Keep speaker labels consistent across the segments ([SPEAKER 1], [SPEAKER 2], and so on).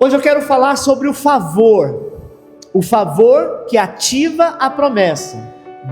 [SPEAKER 1] Hoje eu quero falar sobre o favor que ativa a promessa,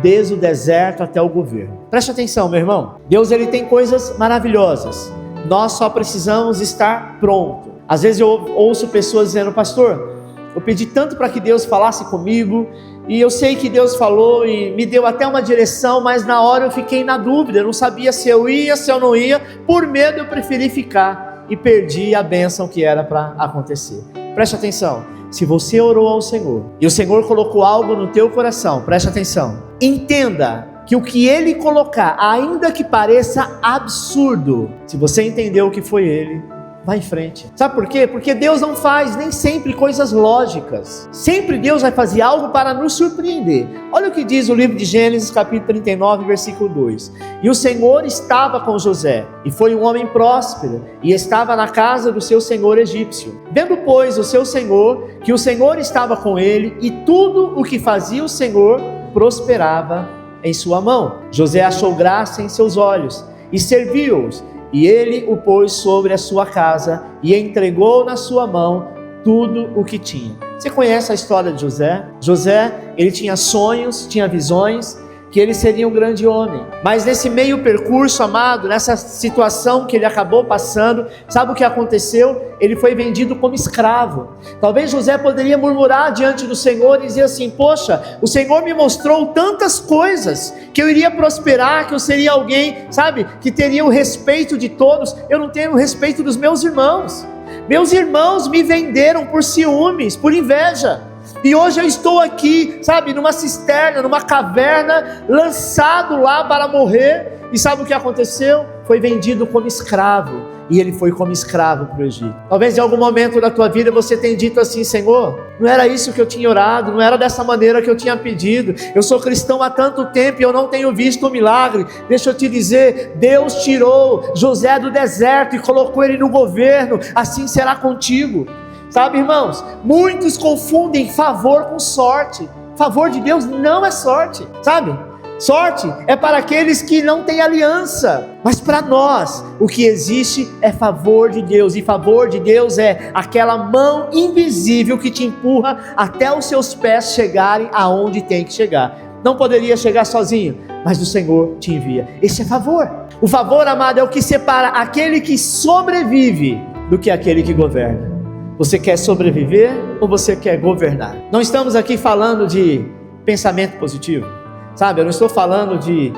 [SPEAKER 1] desde o deserto até o governo. Preste atenção, meu irmão. Deus, ele tem coisas maravilhosas. Nós só precisamos estar pronto. Às vezes eu ouço pessoas dizendo: pastor, eu pedi tanto para que Deus falasse comigo, e eu sei que Deus falou e me deu até uma direção, mas na hora eu fiquei na dúvida, eu não sabia se eu ia, se eu não ia, por medo eu preferi ficar e perdi a bênção que era para acontecer. Preste atenção, se você orou ao Senhor e o Senhor colocou algo no teu coração, preste atenção, entenda que o que Ele colocar, ainda que pareça absurdo, se você entendeu o que foi Ele, vai em frente. Sabe por quê? Porque Deus não faz nem sempre coisas lógicas. Sempre Deus vai fazer algo para nos surpreender. Olha o que diz o livro de Gênesis, capítulo 39, versículo 2. E o Senhor estava com José, e foi um homem próspero, e estava na casa do seu senhor egípcio. Vendo, pois, o seu senhor, que o Senhor estava com ele, e tudo o que fazia o Senhor prosperava em sua mão. José achou graça em seus olhos, e serviu-os. E ele o pôs sobre a sua casa e entregou na sua mão tudo o que tinha. Você conhece a história de José? José, ele tinha sonhos, tinha visões, que ele seria um grande homem. Mas nesse meio percurso, amado, nessa situação que ele acabou passando, sabe o que aconteceu? Ele foi vendido como escravo. Talvez José poderia murmurar diante do Senhor e dizer assim: poxa, o Senhor me mostrou tantas coisas, que eu iria prosperar, que eu seria alguém, sabe, que teria o respeito de todos. Eu não tenho o respeito dos meus irmãos. Meus irmãos me venderam por ciúmes, por inveja. E hoje eu estou aqui, sabe, numa cisterna, numa caverna, lançado lá para morrer. E sabe o que aconteceu? Foi vendido como escravo. E ele foi como escravo para o Egito. Talvez em algum momento da tua vida você tenha dito assim: Senhor, não era isso que eu tinha orado, não era dessa maneira que eu tinha pedido. Eu sou cristão há tanto tempo e eu não tenho visto o milagre. Deixa eu te dizer, Deus tirou José do deserto e colocou ele no governo. Assim será contigo. Sabe, irmãos, muitos confundem favor com sorte. Favor de Deus não é sorte, sabe? Sorte é para aqueles que não têm aliança, mas para nós o que existe é favor de Deus. E favor de Deus é aquela mão invisível que te empurra até os seus pés chegarem aonde tem que chegar. Não poderia chegar sozinho, mas o Senhor te envia. Esse é favor. O favor, amado, é o que separa aquele que sobrevive do que aquele que governa. Você quer sobreviver ou você quer governar? Não estamos aqui falando de pensamento positivo, sabe? Eu não estou falando de,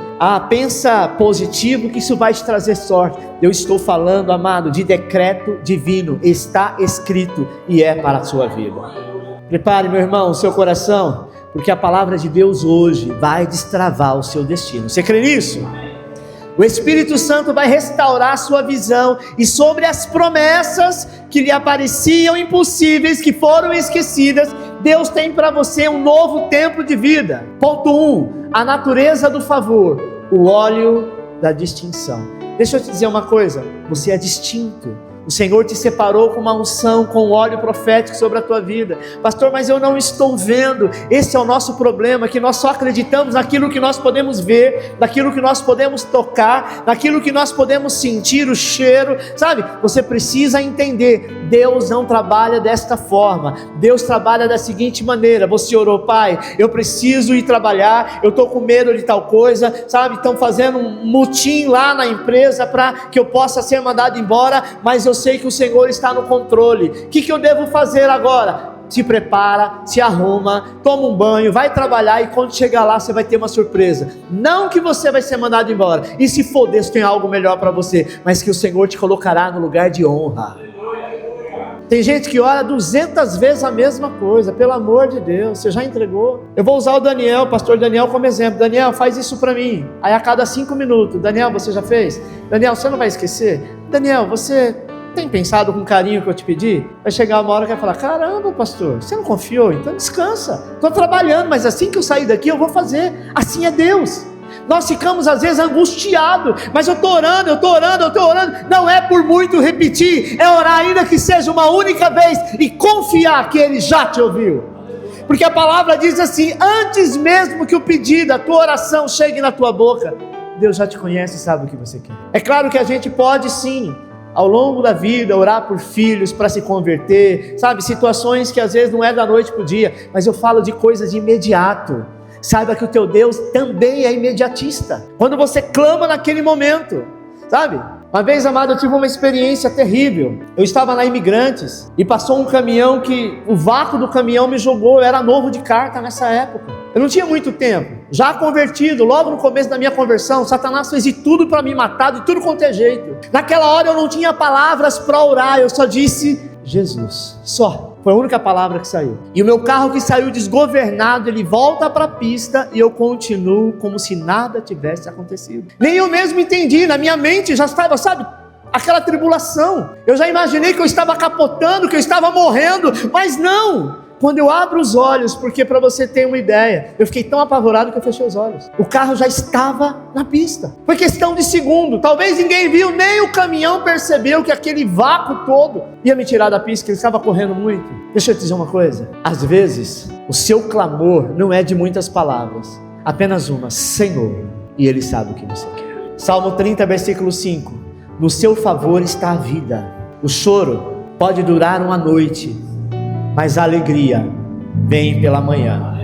[SPEAKER 1] pensa positivo que isso vai te trazer sorte. Eu estou falando, amado, de decreto divino. Está escrito e é para a sua vida. Prepare, meu irmão, o seu coração, porque a palavra de Deus hoje vai destravar o seu destino. Você crê nisso? O Espírito Santo vai restaurar a sua visão e sobre as promessas que lhe apareciam impossíveis, que foram esquecidas, Deus tem para você um novo tempo de vida. Ponto 1, a natureza do favor, o óleo da distinção. Deixa eu te dizer uma coisa, você é distinto. O Senhor te separou com uma unção, com um óleo profético sobre a tua vida. Pastor, mas eu não estou vendo. Esse é o nosso problema, que nós só acreditamos naquilo que nós podemos ver, naquilo que nós podemos tocar, naquilo que nós podemos sentir, o cheiro, sabe? Você precisa entender, Deus não trabalha desta forma. Deus trabalha da seguinte maneira: você orou: Pai, eu preciso ir trabalhar, eu estou com medo de tal coisa, sabe? Estão fazendo um mutim lá na empresa para que eu possa ser mandado embora, mas eu sei que o Senhor está no controle. O que eu devo fazer agora? Se prepara, se arruma, toma um banho, vai trabalhar, e quando chegar lá você vai ter uma surpresa. Não que você vai ser mandado embora, e se for, Deus tem algo melhor para você, mas que o Senhor te colocará no lugar de honra. Tem gente que ora 200 vezes a mesma coisa. Pelo amor de Deus, você já entregou? Eu vou usar o Daniel, o pastor Daniel, como exemplo. Daniel, faz isso para mim. Aí a cada 5 minutos, Daniel, você já fez? Daniel, você não vai esquecer? Daniel, você tem pensado com carinho que eu te pedi? Vai chegar uma hora que vai falar: caramba, pastor, você não confiou? Então descansa. Estou trabalhando, mas assim que eu sair daqui eu vou fazer. Assim é Deus. Nós ficamos às vezes angustiados, mas eu estou orando. Não é por muito repetir, é orar ainda que seja uma única vez e confiar que Ele já te ouviu. Porque a palavra diz assim: antes mesmo que o pedido, a tua oração chegue na tua boca, Deus já te conhece e sabe o que você quer. É claro que a gente pode sim ao longo da vida, orar por filhos para se converter, sabe, situações que às vezes não é da noite para o dia, mas eu falo de coisas de imediato. Saiba que o teu Deus também é imediatista, quando você clama naquele momento, sabe? Uma vez, amado, eu tive uma experiência terrível. Eu estava na Imigrantes e passou um caminhão que o vácuo do caminhão me jogou. Eu era novo de carta nessa época. Eu não tinha muito tempo. Já convertido, logo no começo da minha conversão, Satanás fez de tudo para me matar, de tudo quanto é jeito. Naquela hora eu não tinha palavras para orar, eu só disse Jesus, só. Foi a única palavra que saiu. E o meu carro que saiu desgovernado, ele volta para a pista e eu continuo como se nada tivesse acontecido. Nem eu mesmo entendi, na minha mente já estava, sabe, aquela tribulação. Eu já imaginei que eu estava capotando, que eu estava morrendo, mas não. Quando eu abro os olhos, porque para você ter uma ideia, eu fiquei tão apavorado que eu fechei os olhos. O carro já estava na pista. Foi questão de segundo. Talvez ninguém viu, nem o caminhão percebeu que aquele vácuo todo ia me tirar da pista, que ele estava correndo muito. Deixa eu te dizer uma coisa. Às vezes, o seu clamor não é de muitas palavras. Apenas uma, Senhor. E Ele sabe o que você quer. Salmo 30, versículo 5. No seu favor está a vida. O choro pode durar uma noite, mas a alegria vem pela manhã.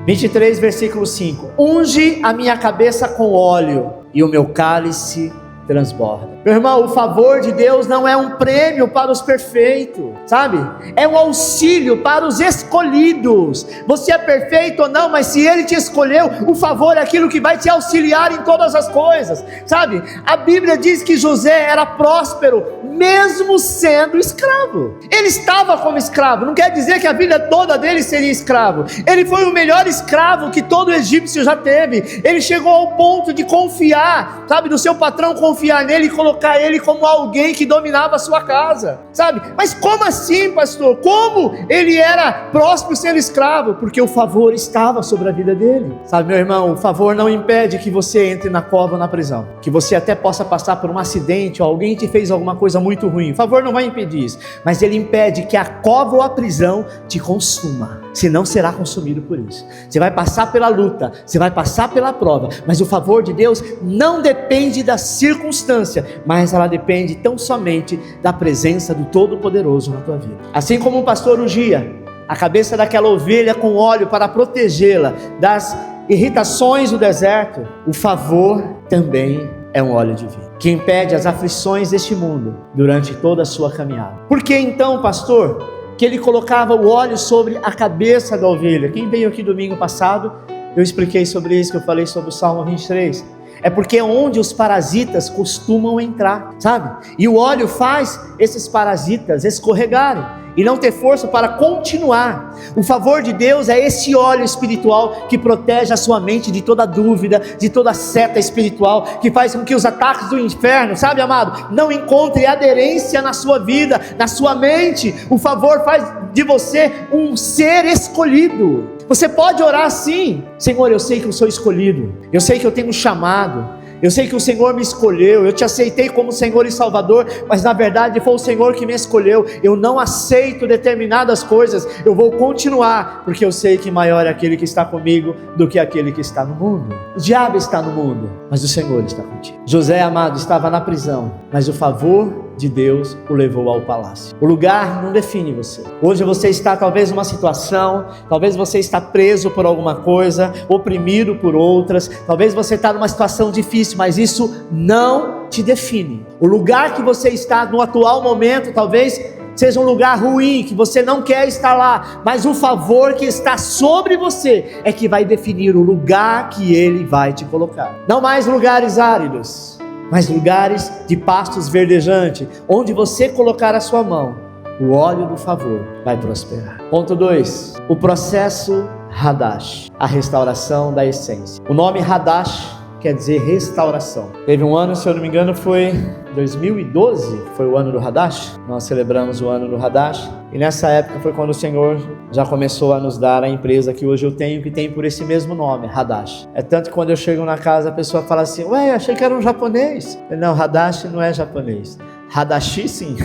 [SPEAKER 1] 23, versículo 5. Unge a minha cabeça com óleo e o meu cálice transborda. Meu irmão, o favor de Deus não é um prêmio para os perfeitos, sabe? É um auxílio para os escolhidos. Você é perfeito ou não, mas se Ele te escolheu, o favor é aquilo que vai te auxiliar em todas as coisas, sabe? A Bíblia diz que José era próspero, mesmo sendo escravo. Ele estava como escravo, não quer dizer que a vida toda dele seria escravo. Ele foi o melhor escravo que todo egípcio já teve. Ele chegou ao ponto de confiar, sabe, do seu patrão confiar nele e colocar ele como alguém que dominava a sua casa, sabe? Mas como assim, pastor? Como ele era próspero sendo escravo? Porque o favor estava sobre a vida dele, sabe, meu irmão? O favor não impede que você entre na cova ou na prisão, que você até possa passar por um acidente ou alguém te fez alguma coisa muito ruim. O favor não vai impedir isso, mas ele impede que a cova ou a prisão te consuma. Você não será consumido por isso. Você vai passar pela luta, você vai passar pela prova, mas o favor de Deus não depende da circunstância, mas ela depende tão somente da presença do Todo-Poderoso na tua vida. Assim como o pastor ungia a cabeça daquela ovelha com óleo para protegê-la das irritações do deserto, o favor também é um óleo divino, que impede as aflições deste mundo durante toda a sua caminhada. Por que então, pastor, que ele colocava o óleo sobre a cabeça da ovelha? Quem veio aqui domingo passado, eu expliquei sobre isso, que eu falei sobre o Salmo 23. É porque é onde os parasitas costumam entrar, sabe? E o óleo faz esses parasitas escorregarem e não ter força para continuar. O favor de Deus é esse óleo espiritual que protege a sua mente de toda dúvida, de toda seta espiritual, que faz com que os ataques do inferno, sabe, amado, não encontrem aderência na sua vida, na sua mente. O favor faz de você um ser escolhido. Você pode orar assim: Senhor, eu sei que eu sou escolhido, eu sei que eu tenho um chamado, eu sei que o Senhor me escolheu, eu te aceitei como Senhor e Salvador, mas na verdade foi o Senhor que me escolheu. Eu não aceito determinadas coisas, eu vou continuar, porque eu sei que maior é aquele que está comigo do que aquele que está no mundo. O diabo está no mundo, mas o Senhor está contigo. José, amado, estava na prisão, mas o favor de Deus o levou ao palácio. O lugar não define você. Hoje você está talvez numa situação, talvez você está preso por alguma coisa, oprimido por outras, talvez você está numa situação difícil, mas isso não te define. O lugar que você está no atual momento talvez seja um lugar ruim, que você não quer estar lá, mas o favor que está sobre você é que vai definir o lugar que Ele vai te colocar. Não mais lugares áridos, mas lugares de pastos verdejantes, onde você colocar a sua mão, o óleo do favor vai prosperar. Ponto 2, o processo Hadash, a restauração da essência. O nome Hadash quer dizer restauração. Teve um ano, se eu não me engano, foi 2012, foi o ano do Hadash. Nós celebramos o ano do Hadash, e nessa época foi quando o Senhor já começou a nos dar a empresa que hoje eu tenho, que tem por esse mesmo nome, Hadash. É tanto que quando eu chego na casa, a pessoa fala assim: ué, achei que era um japonês. Não, Hadash não é japonês. Hadashi sim.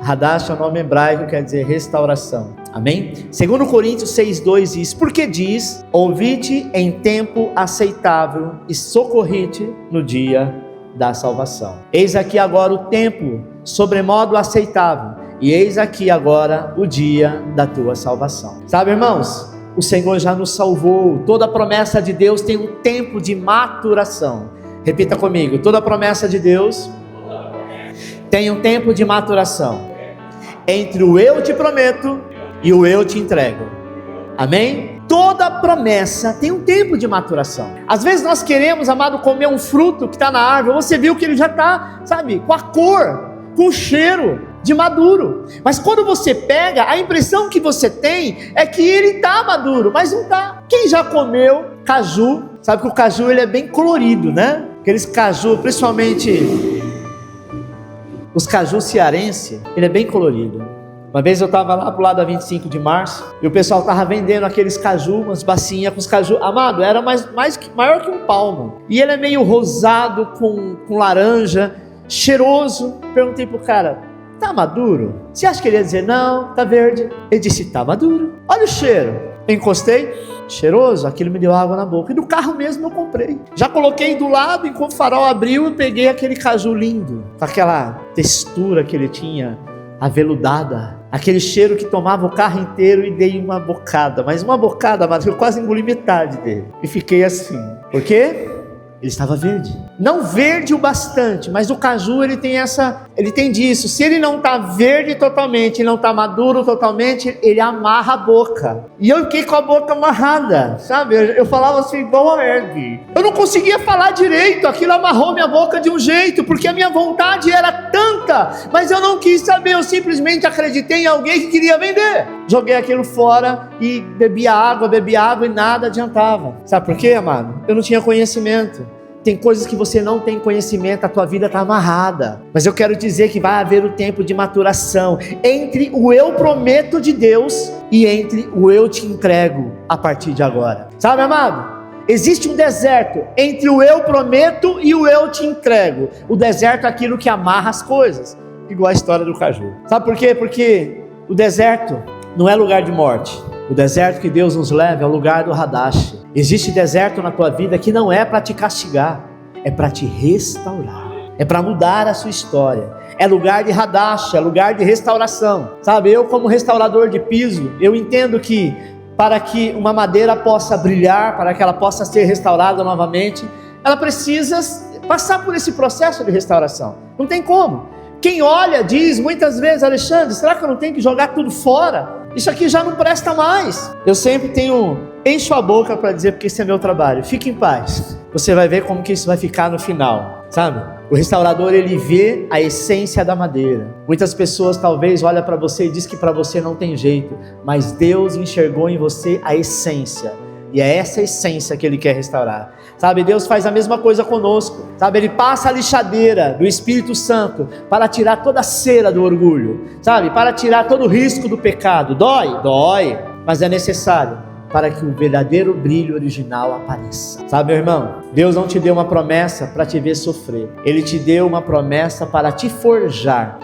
[SPEAKER 1] Hadash é o nome hebraico, quer dizer restauração. Amém? 2 Coríntios 6,2 diz: porque diz, ouvi-te em tempo aceitável e socorri-te no dia da salvação. Eis aqui agora o tempo sobremodo aceitável, e eis aqui agora o dia da tua salvação. Sabe, irmãos, o Senhor já nos salvou. Toda promessa de Deus tem um tempo de maturação. Repita comigo: toda promessa de Deus tem um tempo de maturação entre o eu te prometo e o eu te entrego. Amém? Toda promessa tem um tempo de maturação. Às vezes nós queremos, amado, comer um fruto que está na árvore. Você viu que ele já está, sabe, com a cor, com o cheiro de maduro. Mas quando você pega, a impressão que você tem é que ele está maduro, mas não está. Quem já comeu caju, sabe que o caju ele é bem colorido, né? Aqueles caju, principalmente os caju cearense, ele é bem colorido. Uma vez eu estava lá pro lado da 25 de março, e o pessoal estava vendendo aqueles caju, umas bacinhas com os caju, amado, era maior que um palmo, e ele é meio rosado, com laranja, cheiroso. Perguntei pro cara: tá maduro? Você acha que ele ia dizer: não, tá verde? Ele disse: tá maduro. Olha o cheiro. Eu encostei, cheiroso, aquilo me deu água na boca. E no carro mesmo eu comprei. Já coloquei do lado, enquanto o farol abriu, eu peguei aquele caju lindo, com aquela textura que ele tinha, aveludada, aquele cheiro que tomava o carro inteiro, e dei uma bocada, mas uma bocada, mas eu quase engoli metade dele. E fiquei assim. Por quê? Ele estava verde. Não verde o bastante, mas o caju ele tem disso. Se ele não está verde totalmente, não está maduro totalmente, ele amarra a boca. E eu fiquei com a boca amarrada, sabe? Eu falava assim igual a Herb. Eu não conseguia falar direito, aquilo amarrou minha boca de um jeito, porque a minha vontade era tanta, mas eu não quis saber, eu simplesmente acreditei em alguém que queria vender. Joguei aquilo fora e bebi água e nada adiantava. Sabe por quê, amado? Eu não tinha conhecimento. Tem coisas que você não tem conhecimento, a tua vida está amarrada. Mas eu quero dizer que vai haver o tempo de maturação entre o eu prometo de Deus e entre o eu te entrego a partir de agora. Sabe, amado? Existe um deserto entre o eu prometo e o eu te entrego. O deserto é aquilo que amarra as coisas, igual a história do caju. Sabe por quê? Porque o deserto não é lugar de morte. O deserto que Deus nos leva é o lugar do Hadash. Existe deserto na tua vida que não é para te castigar, é para te restaurar, é para mudar a sua história. É lugar de Hadash, é lugar de restauração. Sabe, eu como restaurador de piso, eu entendo que para que uma madeira possa brilhar, para que ela possa ser restaurada novamente, ela precisa passar por esse processo de restauração. Não tem como. Quem olha diz muitas vezes: Alexandre, será que eu não tenho que jogar tudo fora? Isso aqui já não presta mais. Eu sempre encho a boca para dizer, porque esse é meu trabalho. Fique em paz. Você vai ver como que isso vai ficar no final, sabe? O restaurador, ele vê a essência da madeira. Muitas pessoas talvez olham para você e diz que para você não tem jeito, mas Deus enxergou em você a essência. E é essa essência que Ele quer restaurar. Sabe, Deus faz a mesma coisa conosco. Sabe, Ele passa a lixadeira do Espírito Santo para tirar toda a cera do orgulho. Sabe, para tirar todo o risco do pecado. Dói? Dói. Mas é necessário para que o verdadeiro brilho original apareça. Sabe, meu irmão, Deus não te deu uma promessa para te ver sofrer. Ele te deu uma promessa para te forjar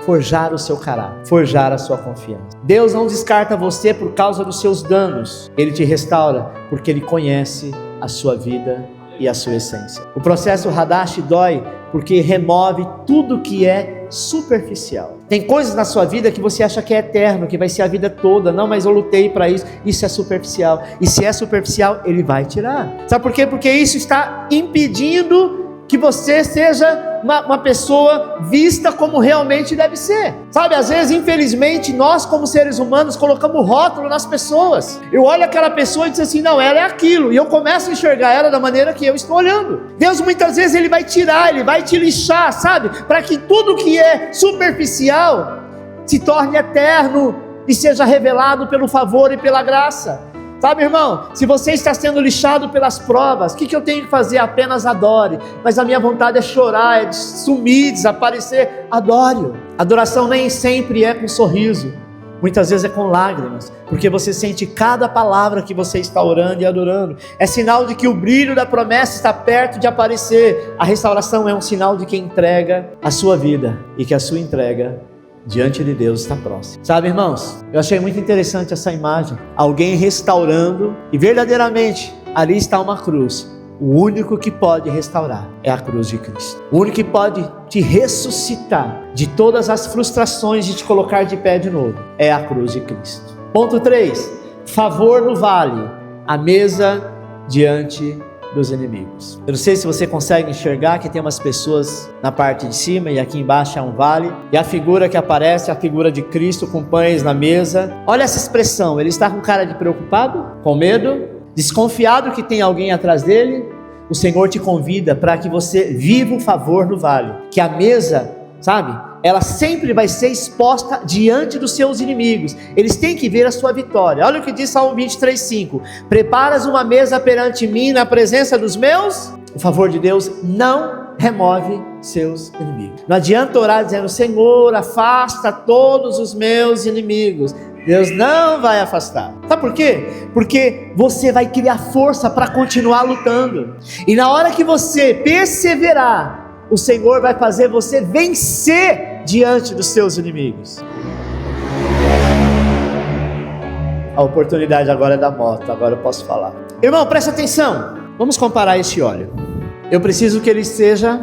[SPEAKER 1] o seu caráter, forjar a sua confiança. Deus não descarta você por causa dos seus danos. Ele te restaura porque Ele conhece a sua vida e a sua essência. O processo Hadash dói porque remove tudo que é superficial. Tem coisas na sua vida que você acha que é eterno, que vai ser a vida toda. Não, mas eu lutei para isso. Isso é superficial. E se é superficial, Ele vai tirar. Sabe por quê? Porque isso está impedindo que você seja uma pessoa vista como realmente deve ser. Sabe, às vezes, infelizmente, nós como seres humanos colocamos rótulo nas pessoas. Eu olho aquela pessoa e digo assim: não, ela é aquilo. E eu começo a enxergar ela da maneira que eu estou olhando. Deus muitas vezes Ele vai tirar, Ele vai te lixar, sabe? Para que tudo que é superficial se torne eterno e seja revelado pelo favor e pela graça. Sabe, irmão, se você está sendo lixado pelas provas, o que eu tenho que fazer? Apenas adore. Mas a minha vontade é chorar, é sumir, desaparecer. Adore. Adoração nem sempre é com sorriso, muitas vezes é com lágrimas, porque você sente cada palavra que você está orando e adorando. É sinal de que o brilho da promessa está perto de aparecer. A restauração é um sinal de quem entrega a sua vida e que a sua entrega diante de Deus está próximo. Sabe, irmãos, eu achei muito interessante essa imagem. Alguém restaurando, e verdadeiramente ali está uma cruz, O único que pode restaurar é a cruz de Cristo. O único que pode te ressuscitar de todas as frustrações de te colocar de pé de novo é a cruz de Cristo. Ponto 3. Favor no vale, a mesa diante dos inimigos. Eu não sei se você consegue enxergar que tem umas pessoas na parte de cima e aqui embaixo é um vale, e a figura que aparece é a figura de Cristo com pães na mesa. Olha essa expressão, ele está com cara de preocupado, com medo, desconfiado que tem alguém atrás dele. O Senhor te convida para que você viva o favor no vale, que a mesa, sabe, ela sempre vai ser exposta diante dos seus inimigos. Eles têm que ver a sua vitória. Olha o que diz Salmo 23:5. Preparas uma mesa perante mim na presença dos meus. O favor de Deus não remove seus inimigos. Não adianta orar dizendo: Senhor, afasta todos os meus inimigos. Deus não vai afastar. Sabe por quê? Porque você vai criar força para continuar lutando. E na hora que você perseverar, o Senhor vai fazer você vencer diante dos seus inimigos. A oportunidade agora é da moto, agora eu posso falar. Irmão, presta atenção. Vamos comparar este óleo. Eu preciso que ele esteja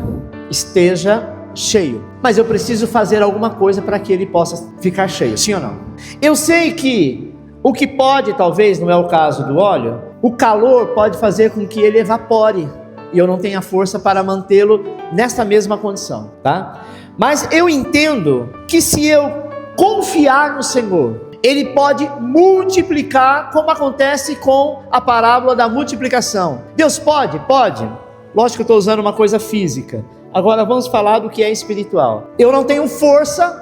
[SPEAKER 1] cheio, mas eu preciso fazer alguma coisa para que ele possa ficar cheio, sim ou não? Eu sei que o que pode, talvez não é o caso do óleo, o calor pode fazer com que ele evapore e eu não tenha força para mantê-lo nessa mesma condição, tá? Mas eu entendo que se eu confiar no Senhor, Ele pode multiplicar, como acontece com a parábola da multiplicação. Deus pode? Pode. Lógico que eu estou usando uma coisa física. Agora vamos falar do que é espiritual. Eu não tenho força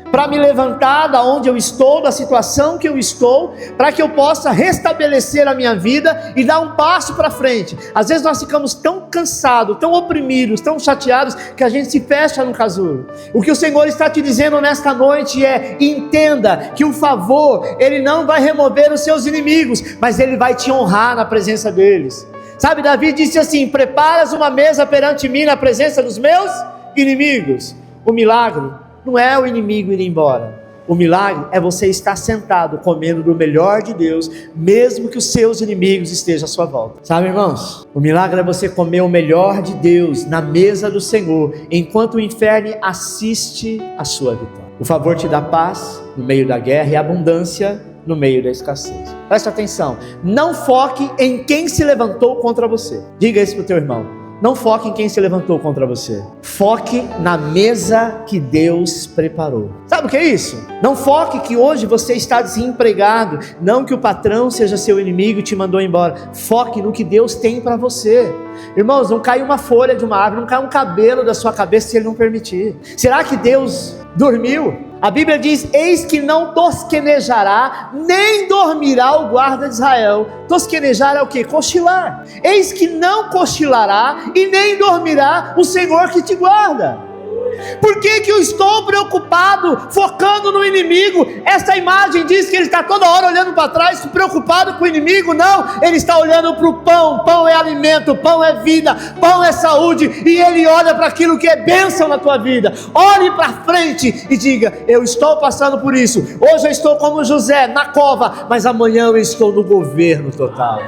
[SPEAKER 1] para me levantar da onde eu estou, da situação que eu estou, para que eu possa restabelecer a minha vida e dar um passo para frente. Às vezes nós ficamos tão cansados, tão oprimidos, tão chateados, que a gente se fecha no casulo. O que o Senhor está te dizendo nesta noite é: entenda que o favor, Ele não vai remover os seus inimigos, mas Ele vai te honrar na presença deles. Sabe, Davi disse assim: preparas uma mesa perante mim na presença dos meus inimigos. O milagre não é o inimigo ir embora. O milagre é você estar sentado comendo do melhor de Deus, mesmo que os seus inimigos estejam à sua volta. Sabe, irmãos? O milagre é você comer o melhor de Deus na mesa do Senhor, enquanto o inferno assiste a sua vitória. O favor te dá paz no meio da guerra e abundância no meio da escassez. Presta atenção. Não foque em quem se levantou contra você. Diga isso para o teu irmão. Não foque em quem se levantou contra você. Foque na mesa que Deus preparou. Sabe o que é isso? Não foque que hoje você está desempregado. Não que o patrão seja seu inimigo e te mandou embora. Foque no que Deus tem para você. Irmãos, não cai uma folha de uma árvore, não cai um cabelo da sua cabeça se Ele não permitir. Será que Deus dormiu? A Bíblia diz: eis que não tosquenejará, nem dormirá o guarda de Israel. Tosquenejar é o que? Cochilar. Eis que não cochilará e nem dormirá o Senhor que te guarda. Por que eu estou preocupado, focando no inimigo? Essa imagem diz que ele está toda hora olhando para trás, preocupado com o inimigo. Não, ele está olhando para o pão. Pão é alimento, pão é vida, pão é saúde. E ele olha para aquilo que é bênção na tua vida. Olhe para frente e diga: eu estou passando por isso. Hoje eu estou como José, na cova, mas amanhã eu estou no governo total.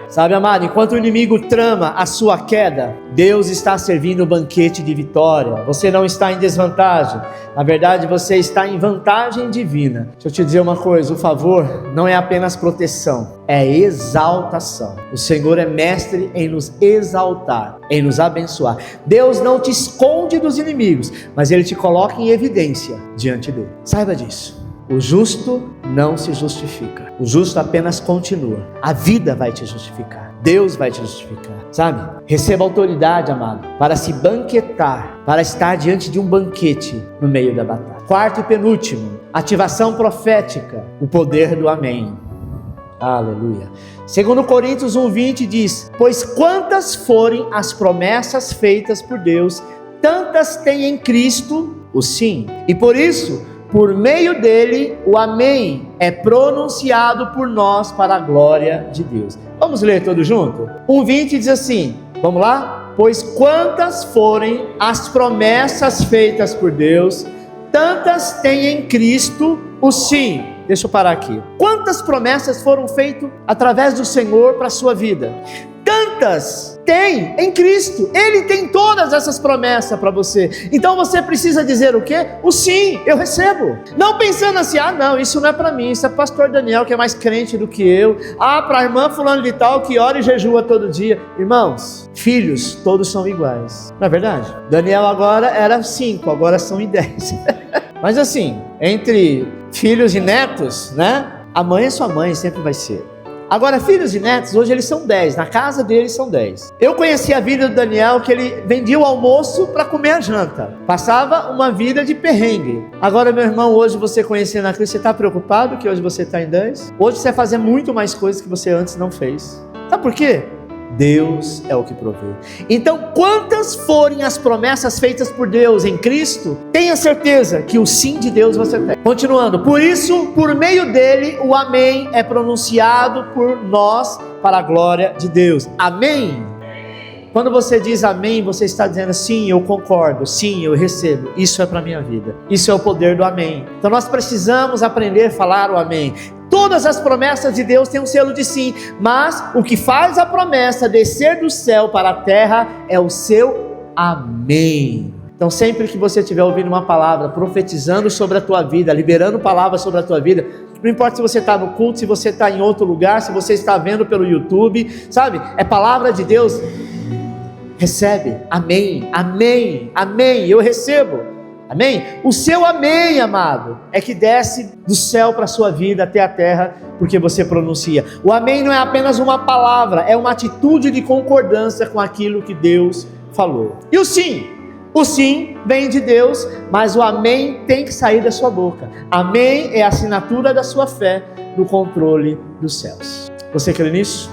[SPEAKER 1] Sabe, amado, enquanto o inimigo trama a sua queda, Deus está servindo um banquete de vitória. Você não está em desvantagem. Na verdade, você está em vantagem divina. Deixa eu te dizer uma coisa: o favor não é apenas proteção, é exaltação. O Senhor é mestre em nos exaltar, em nos abençoar. Deus não te esconde dos inimigos, mas Ele te coloca em evidência diante dele. Saiba disso. O justo não se justifica. O justo apenas continua. A vida vai te justificar. Deus vai te justificar. Sabe? Receba autoridade, amado, para se banquetar, para estar diante de um banquete no meio da batalha. Quarto e penúltimo, ativação profética, o poder do amém. Aleluia. 2 Coríntios 1:20 diz: pois quantas forem as promessas feitas por Deus, tantas tem em Cristo o sim. E por isso, por meio dele, o amém é pronunciado por nós para a glória de Deus. Vamos ler todos juntos? 1:20 diz assim, vamos lá? Pois quantas forem as promessas feitas por Deus, tantas tem em Cristo o sim. Deixa eu parar aqui. Quantas promessas foram feitas através do Senhor para a sua vida? Tantas tem em Cristo. Ele tem todas essas promessas para você. Então você precisa dizer o quê? O sim, eu recebo. Não pensando assim, não, isso não é para mim, isso é pastor Daniel que é mais crente do que eu. Para a irmã fulano de tal que ora e jejua todo dia. Irmãos, filhos todos são iguais. Não é verdade? Daniel agora era 5, agora são em 10. Mas assim, entre filhos e netos, né? A mãe é sua mãe, sempre vai ser. Agora, filhos e netos, hoje eles são 10, na casa deles são 10. Eu conheci a vida do Daniel, que ele vendia o almoço para comer a janta. Passava uma vida de perrengue. Agora, meu irmão, hoje você conhecendo a Cristo, você está preocupado que hoje você está em 10? Hoje você vai fazer muito mais coisas que você antes não fez. Sabe por quê? Deus é o que provê. Então, quantas forem as promessas feitas por Deus em Cristo, tenha certeza que o sim de Deus você tem. Continuando, por isso, por meio dele, o amém é pronunciado por nós para a glória de Deus. Amém? Quando você diz amém, você está dizendo sim, eu concordo, sim, eu recebo, isso é para a minha vida, isso é o poder do amém. Então nós precisamos aprender a falar o amém. Todas as promessas de Deus têm um selo de sim, mas o que faz a promessa descer do céu para a terra é o seu amém. Então sempre que você estiver ouvindo uma palavra, profetizando sobre a tua vida, liberando palavras sobre a tua vida, não importa se você está no culto, se você está em outro lugar, se você está vendo pelo YouTube, sabe? É palavra de Deus. Recebe, amém, amém, amém, eu recebo, amém? O seu amém, amado, é que desce do céu para a sua vida até a terra, porque você pronuncia. O amém não é apenas uma palavra, é uma atitude de concordância com aquilo que Deus falou. E o sim? O sim vem de Deus, mas o amém tem que sair da sua boca. Amém é a assinatura da sua fé no controle dos céus. Você crê nisso?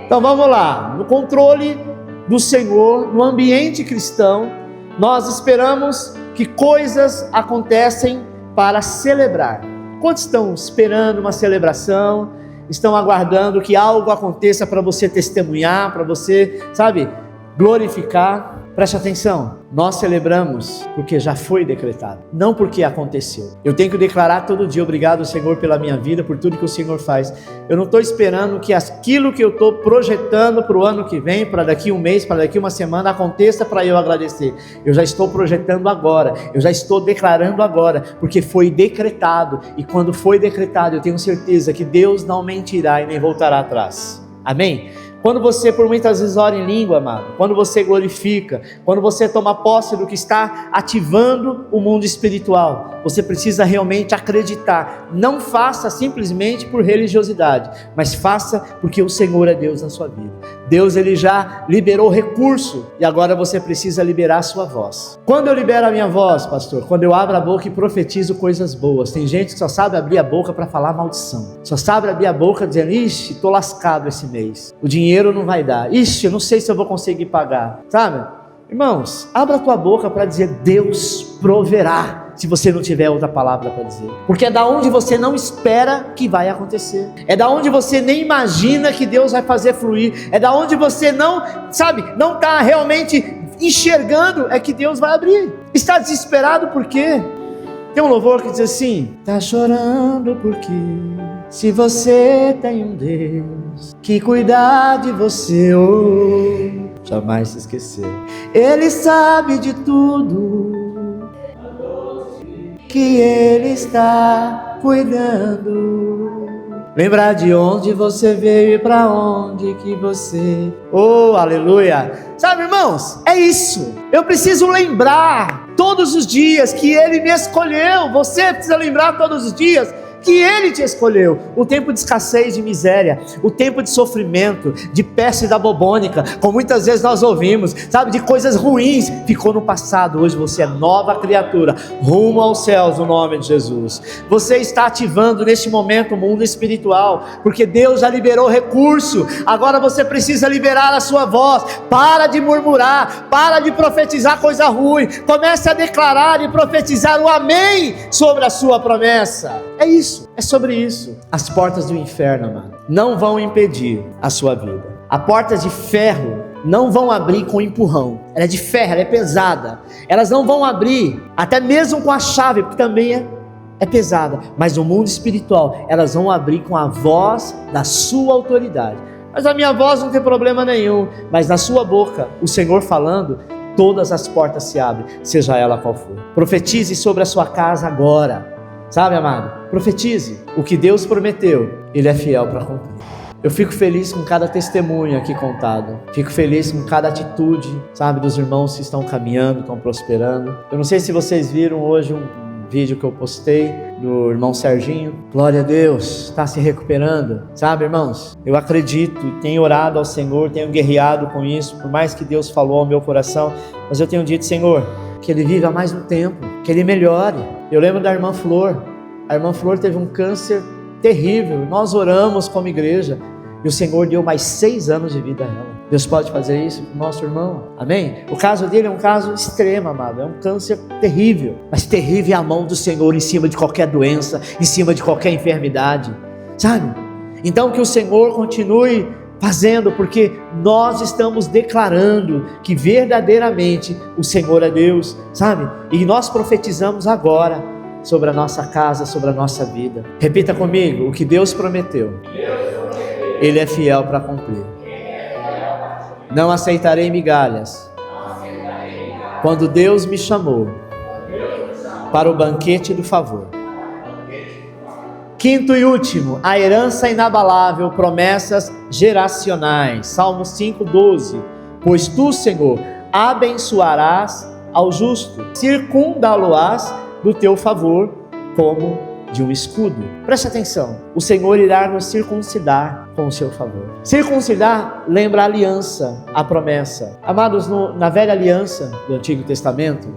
[SPEAKER 1] Então vamos lá, no controle do Senhor, no ambiente cristão, nós esperamos que coisas acontecem para celebrar. Quantos estão esperando uma celebração? Estão aguardando que algo aconteça para você testemunhar, para você, sabe, glorificar? Preste atenção, nós celebramos porque já foi decretado, não porque aconteceu. Eu tenho que declarar todo dia, obrigado Senhor pela minha vida, por tudo que o Senhor faz. Eu não estou esperando que aquilo que eu estou projetando para o ano que vem, para daqui um mês, para daqui uma semana, aconteça para eu agradecer. Eu já estou projetando agora, eu já estou declarando agora, porque foi decretado, e quando foi decretado, eu tenho certeza que Deus não mentirá e nem voltará atrás. Amém? Quando você por muitas vezes ora em língua, amado, quando você glorifica, quando você toma posse do que está ativando o mundo espiritual, você precisa realmente acreditar. Não faça simplesmente por religiosidade, mas faça porque o Senhor é Deus na sua vida. Deus, ele já liberou recurso e agora você precisa liberar a sua voz. Quando eu libero a minha voz, pastor? Quando eu abro a boca e profetizo coisas boas. Tem gente que só sabe abrir a boca para falar maldição, só sabe abrir a boca dizendo, ixi, estou lascado esse mês, o dinheiro não vai dar, ixi, eu não sei se eu vou conseguir pagar, sabe? Irmãos, abra a tua boca para dizer, Deus proverá, se você não tiver outra palavra para dizer, porque é da onde você não espera que vai acontecer, é da onde você nem imagina que Deus vai fazer fluir, é da onde você não, sabe, não está realmente enxergando, é que Deus vai abrir. Está desesperado por quê? Tem um louvor que diz assim, tá chorando porque se você tem um Deus que cuida de você, jamais se esqueceu, Ele sabe de tudo, que Ele está cuidando. Lembrar de onde você veio e para onde que você... Oh, aleluia! Sabe, irmãos, é isso. Eu preciso lembrar todos os dias que Ele me escolheu. Você precisa lembrar todos os dias que Ele te escolheu. O tempo de escassez, de miséria, o tempo de sofrimento, de peste da bubônica, como muitas vezes nós ouvimos, sabe, de coisas ruins, ficou no passado. Hoje você é nova criatura, rumo aos céus no nome de Jesus. Você está ativando neste momento o mundo espiritual, porque Deus já liberou recurso. Agora você precisa liberar a sua voz. Para de murmurar, para de profetizar coisa ruim, comece a declarar e profetizar o amém sobre a sua promessa. É isso. É sobre isso. As portas do inferno, mano, não vão impedir a sua vida. As portas de ferro não vão abrir com empurrão. Ela é de ferro, ela é pesada. Elas não vão abrir, até mesmo com a chave, porque também é pesada. Mas no mundo espiritual, elas vão abrir com a voz da sua autoridade. Mas a minha voz não tem problema nenhum. Mas na sua boca, o Senhor falando, todas as portas se abrem, seja ela qual for. Profetize sobre a sua casa agora. Sabe, amado? Profetize. O que Deus prometeu, Ele é fiel para cumprir. Eu fico feliz com cada testemunho aqui contado. Fico feliz com cada atitude, sabe, dos irmãos que estão caminhando, estão prosperando. Eu não sei se vocês viram hoje um vídeo que eu postei do irmão Serginho. Glória a Deus, está se recuperando. Sabe, irmãos, eu acredito, tenho orado ao Senhor, tenho guerreado com isso, por mais que Deus falou ao meu coração, mas eu tenho dito, Senhor, que ele viva mais um tempo, que ele melhore. Eu lembro da irmã Flor. A irmã Flor teve um câncer terrível. Nós oramos como igreja e o Senhor deu mais 6 anos de vida a ela. Deus pode fazer isso com o nosso irmão, amém? O caso dele é um caso extremo, amado, é um câncer terrível, mas terrível é a mão do Senhor em cima de qualquer doença, em cima de qualquer enfermidade, sabe? Então que o Senhor continue fazendo, porque nós estamos declarando que verdadeiramente o Senhor é Deus, sabe? E nós profetizamos agora sobre a nossa casa, sobre a nossa vida. Repita comigo: o que Deus prometeu, Ele é fiel para cumprir. Não aceitarei migalhas. Quando Deus me chamou para o banquete do favor. Quinto e último, a herança inabalável, promessas geracionais. Salmo 5:12. Pois tu, Senhor, abençoarás ao justo, circundá-lo-ás do teu favor como de um escudo. Preste atenção, o Senhor irá nos circuncidar com o seu favor. Circuncidar lembra a aliança, a promessa. Amados, na velha aliança do Antigo Testamento,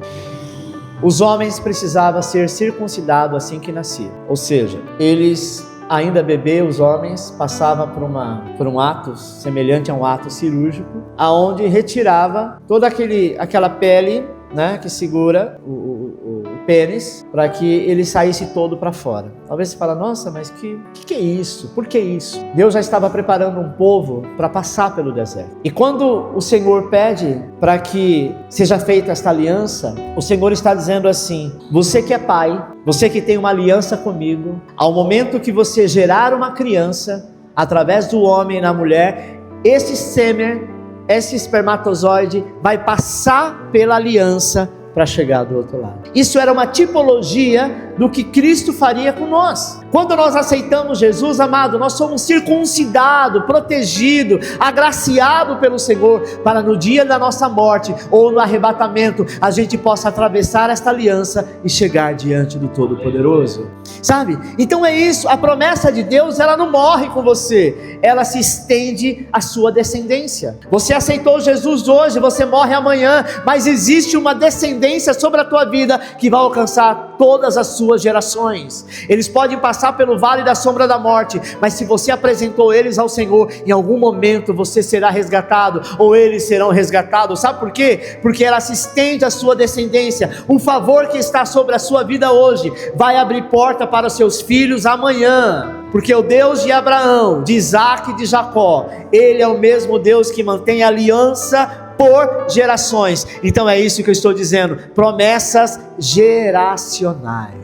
[SPEAKER 1] os homens precisavam ser circuncidados assim que nasciam. Ou seja, eles, ainda bebê, os homens passavam por um ato semelhante a um ato cirúrgico, aonde retirava toda aquela pele, né, que segura o pênis, para que ele saísse todo para fora. Talvez você fale, nossa, mas que é isso? Por que isso? Deus já estava preparando um povo para passar pelo deserto. E quando o Senhor pede para que seja feita esta aliança, o Senhor está dizendo assim: você que é pai, você que tem uma aliança comigo, ao momento que você gerar uma criança, através do homem na mulher, esse sêmen, esse espermatozoide vai passar pela aliança para chegar do outro lado. Isso era uma tipologia do que Cristo faria com nós. Quando nós aceitamos Jesus, amado, nós somos circuncidados, protegidos, agraciados pelo Senhor, para no dia da nossa morte ou no arrebatamento, a gente possa atravessar esta aliança e chegar diante do Todo-Poderoso. Sabe? Então é isso, a promessa de Deus, ela não morre com você, ela se estende à sua descendência. Você aceitou Jesus hoje, você morre amanhã, mas existe uma descendência sobre a tua vida que vai alcançar todas as suas gerações. Eles podem passar pelo vale da sombra da morte, mas se você apresentou eles ao Senhor, em algum momento você será resgatado, ou eles serão resgatados. Sabe por quê? Porque ela se estende à sua descendência. O favor que está sobre a sua vida hoje vai abrir porta para os seus filhos amanhã, porque o Deus de Abraão, de Isaac e de Jacó, Ele é o mesmo Deus que mantém aliança por gerações. Então é isso que eu estou dizendo, promessas geracionais.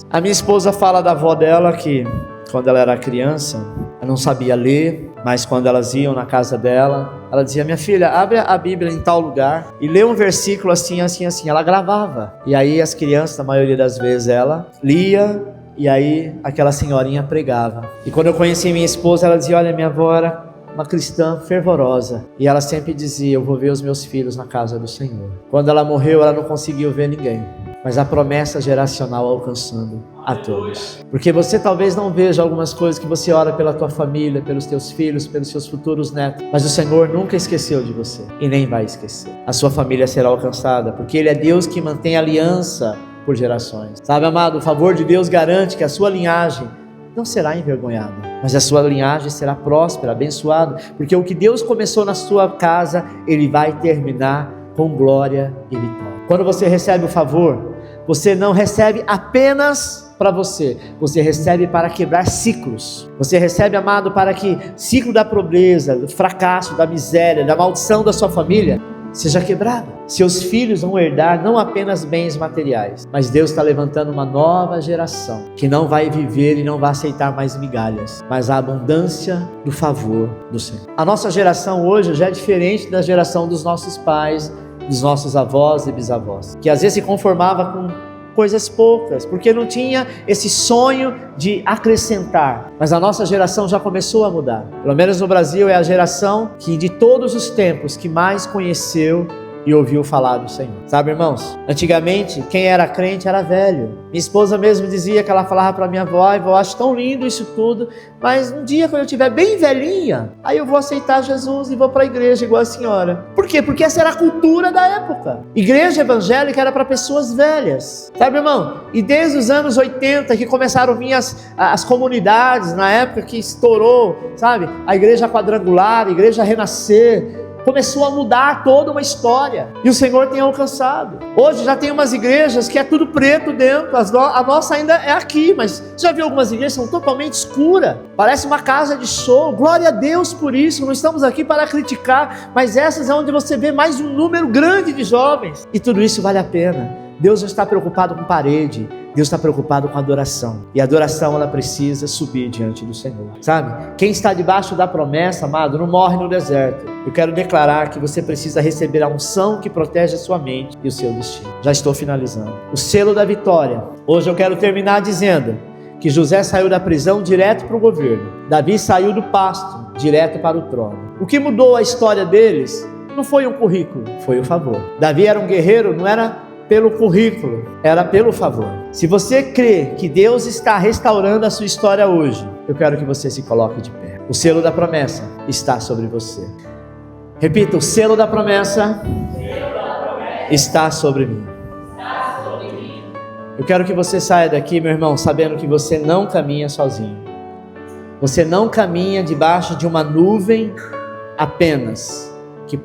[SPEAKER 1] A minha esposa fala da avó dela que quando ela era criança, ela não sabia ler, mas quando elas iam na casa dela, ela dizia: minha filha, abre a Bíblia em tal lugar e lê um versículo assim, assim, assim. Ela gravava, e aí as crianças, na maioria das vezes, ela lia, e aí aquela senhorinha pregava. E quando eu conheci minha esposa, ela dizia: olha, minha avó era uma cristã fervorosa, e ela sempre dizia: eu vou ver os meus filhos na casa do Senhor. Quando ela morreu, ela não conseguiu ver ninguém, mas a promessa geracional alcançando a todos. Porque você talvez não veja algumas coisas que você ora pela tua família, pelos teus filhos, pelos seus futuros netos, mas o Senhor nunca esqueceu de você, e nem vai esquecer. A sua família será alcançada, porque Ele é Deus que mantém aliança por gerações. Sabe, amado, o favor de Deus garante que a sua linhagem não será envergonhada, mas a sua linhagem será próspera, abençoada, porque o que Deus começou na sua casa, Ele vai terminar com glória e vitória. Quando você recebe o favor, você não recebe apenas para você recebe para quebrar ciclos. Você recebe, amado, para que ciclo da pobreza, do fracasso, da miséria, da maldição da sua família seja quebrada. Seus filhos vão herdar não apenas bens materiais, mas Deus está levantando uma nova geração que não vai viver e não vai aceitar mais migalhas, mas a abundância do favor do Senhor. A nossa geração hoje já é diferente da geração dos nossos pais, dos nossos avós e bisavós, que às vezes se conformava com coisas poucas, porque não tinha esse sonho de acrescentar. Mas a nossa geração já começou a mudar. Pelo menos no Brasil é a geração que de todos os tempos que mais conheceu e ouviu falar do Senhor. Sabe, irmãos? Antigamente, quem era crente era velho. Minha esposa mesmo dizia que ela falava para minha avó: eu acho tão lindo isso tudo, mas um dia quando eu estiver bem velhinha, aí eu vou aceitar Jesus e vou para a igreja igual a senhora. Por quê? Porque essa era a cultura da época. Igreja evangélica era para pessoas velhas. Sabe, irmão? E desde os anos 80 que começaram a vir as comunidades, na época que estourou, sabe? A igreja quadrangular, a igreja renascer, começou a mudar toda uma história, e o Senhor tem alcançado. Hoje já tem umas igrejas que é tudo preto dentro, a nossa ainda é aqui, mas você já viu algumas igrejas que são totalmente escuras, parece uma casa de show. Glória a Deus por isso, não estamos aqui para criticar, mas essas é onde você vê mais um número grande de jovens, e tudo isso vale a pena. Deus não está preocupado com parede, Deus está preocupado com adoração, e a adoração ela precisa subir diante do Senhor, sabe? Quem está debaixo da promessa, amado, não morre no deserto. Eu quero declarar que você precisa receber a unção que protege a sua mente e o seu destino. Já estou finalizando. O selo da vitória. Hoje eu quero terminar dizendo que José saiu da prisão direto para o governo. Davi saiu do pasto direto para o trono. O que mudou a história deles não foi um currículo, foi o favor. Davi era um guerreiro, não era pelo currículo, era pelo favor. Se você crê que Deus está restaurando a sua história hoje, eu quero que você se coloque de pé. O selo da promessa está sobre você. Repita: o selo da promessa está sobre mim. Eu quero que você saia daqui, meu irmão, sabendo que você não caminha sozinho. Você não caminha debaixo de uma nuvem apenas, que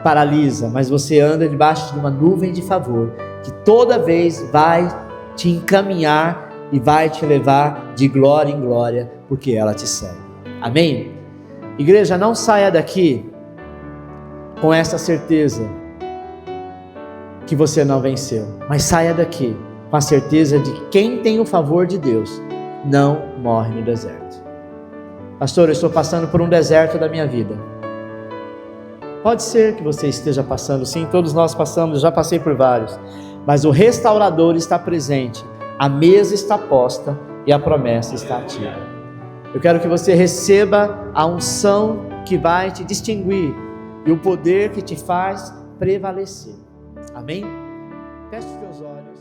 [SPEAKER 1] paralisa, mas você anda debaixo de uma nuvem de favor, que toda vez vai te encaminhar e vai te levar de glória em glória, porque ela te segue. Amém? Igreja, não saia daqui com essa certeza que você não venceu, mas saia daqui com a certeza de que quem tem o favor de Deus não morre no deserto. Pastor, eu estou passando por um deserto da minha vida. Pode ser que você esteja passando, sim, todos nós passamos, eu já passei por vários, mas o restaurador está presente, a mesa está posta e a promessa está ativa. Eu quero que você receba a unção que vai te distinguir e o poder que te faz prevalecer. Amém? Feche os teus olhos.